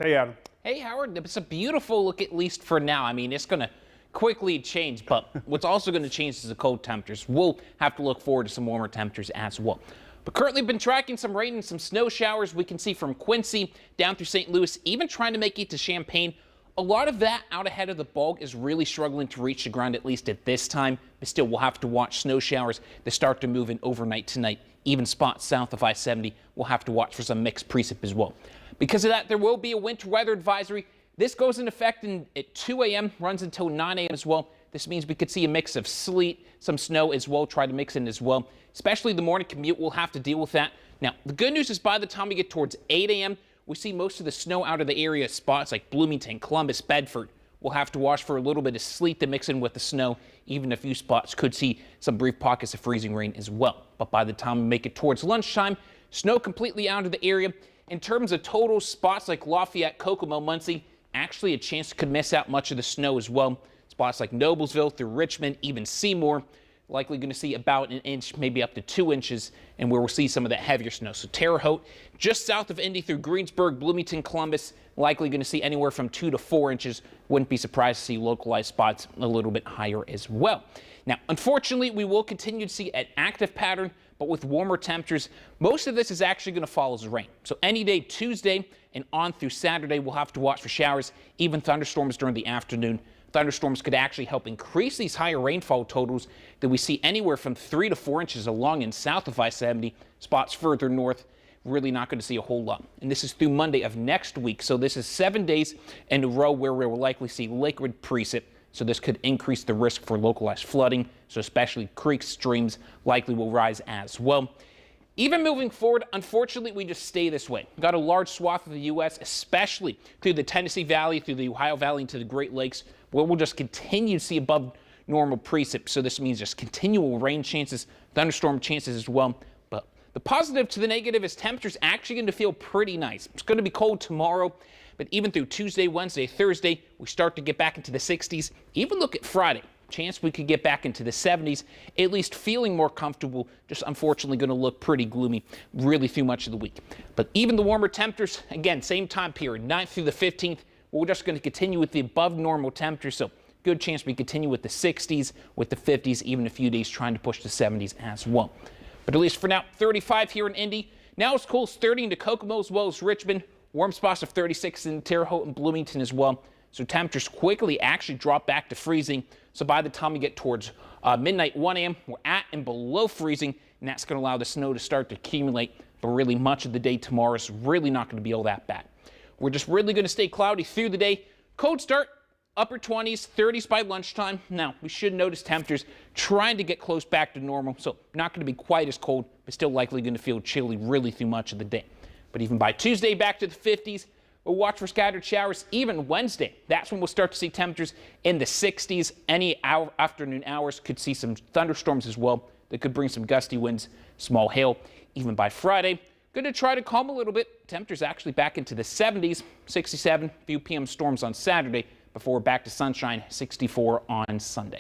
Hey, Adam. Hey, Howard, it's a beautiful look, at least for now. I mean, it's going to quickly change, but what's also going to change is the cold temperatures. We'll have to look forward to some warmer temperatures as well. But currently been tracking some rain and some snow showers. We can see from Quincy down through St. Louis, even trying to make it to Champaign. A lot of that out ahead of the bulk is really struggling to reach the ground, at least at this time. But still, we'll have to watch snow showers that start to move in overnight tonight. Even spots south of I-70, we'll have to watch for some mixed precip as well. Because of that, there will be a winter weather advisory. This goes into effect at 2 a.m., runs until 9 a.m. as well. This means we could see a mix of sleet, some snow as well, try to mix in as well. Especially the morning commute, we'll have to deal with that. Now, the good news is by the time we get towards 8 a.m., we see most of the snow out of the area. Spots like Bloomington, Columbus, Bedford. We'll have to watch for a little bit of sleet to mix in with the snow. Even a few spots could see some brief pockets of freezing rain as well. But by the time we make it towards lunchtime, snow completely out of the area. In terms of total, spots like Lafayette, Kokomo, Muncie, actually a chance could miss out much of the snow as well. Spots like Noblesville through Richmond, even Seymour, likely going to see about an inch, maybe up to 2 inches, and where we'll see some of that heavier snow. So Terre Haute, just south of Indy through Greensburg, Bloomington, Columbus, likely going to see anywhere from 2 to 4 inches. Wouldn't be surprised to see localized spots a little bit higher as well. Now, unfortunately, we will continue to see an active pattern, but with warmer temperatures, most of this is actually going to fall as rain. So any day Tuesday and on through Saturday, we'll have to watch for showers, even thunderstorms during the afternoon. Thunderstorms could actually help increase these higher rainfall totals that we see anywhere from 3 to 4 inches along and south of I-70. Spots further north, really not going to see a whole lot. And this is through Monday of next week. So this is 7 days in a row where we will likely see liquid precip. So this could increase the risk for localized flooding. So especially creeks, streams likely will rise as well. Even moving forward, unfortunately, we just stay this way. We've got a large swath of the U.S., especially through the Tennessee Valley, through the Ohio Valley, into the Great Lakes, where we'll just continue to see above normal precip. So this means just continual rain chances, thunderstorm chances as well. But the positive to the negative is temperatures actually going to feel pretty nice. It's going to be cold tomorrow, but even through Tuesday, Wednesday, Thursday, we start to get back into the 60s. Even look at Friday. Chance we could get back into the 70s, at least feeling more comfortable, just unfortunately going to look pretty gloomy really through much of the week. But even the warmer temperatures, again, same time period, 9th through the 15th, we're just going to continue with the above normal temperatures, so good chance we continue with the 60s, with the 50s, even a few days trying to push the 70s as well. But at least for now, 35 here in Indy. Now it's cool, 30 into Kokomo as well as Richmond. Warm spots of 36 in Terre Haute and Bloomington as well. So temperatures quickly actually drop back to freezing. So by the time we get towards midnight, 1 a.m., we're at and below freezing, and that's going to allow the snow to start to accumulate. But really much of the day tomorrow is really not going to be all that bad. We're just really going to stay cloudy through the day. Cold start, upper 20s, 30s by lunchtime. Now, we should notice temperatures trying to get close back to normal. So not going to be quite as cold, but still likely going to feel chilly really through much of the day. But even by Tuesday, back to the 50s. We'll watch for scattered showers even Wednesday. That's when we'll start to see temperatures in the 60s. Any afternoon hours could see some thunderstorms as well that could bring some gusty winds, small hail. Even by Friday, going to try to calm a little bit. Temperatures actually back into the 70s, 67, few PM storms on Saturday before we're back to sunshine, 64 on Sunday.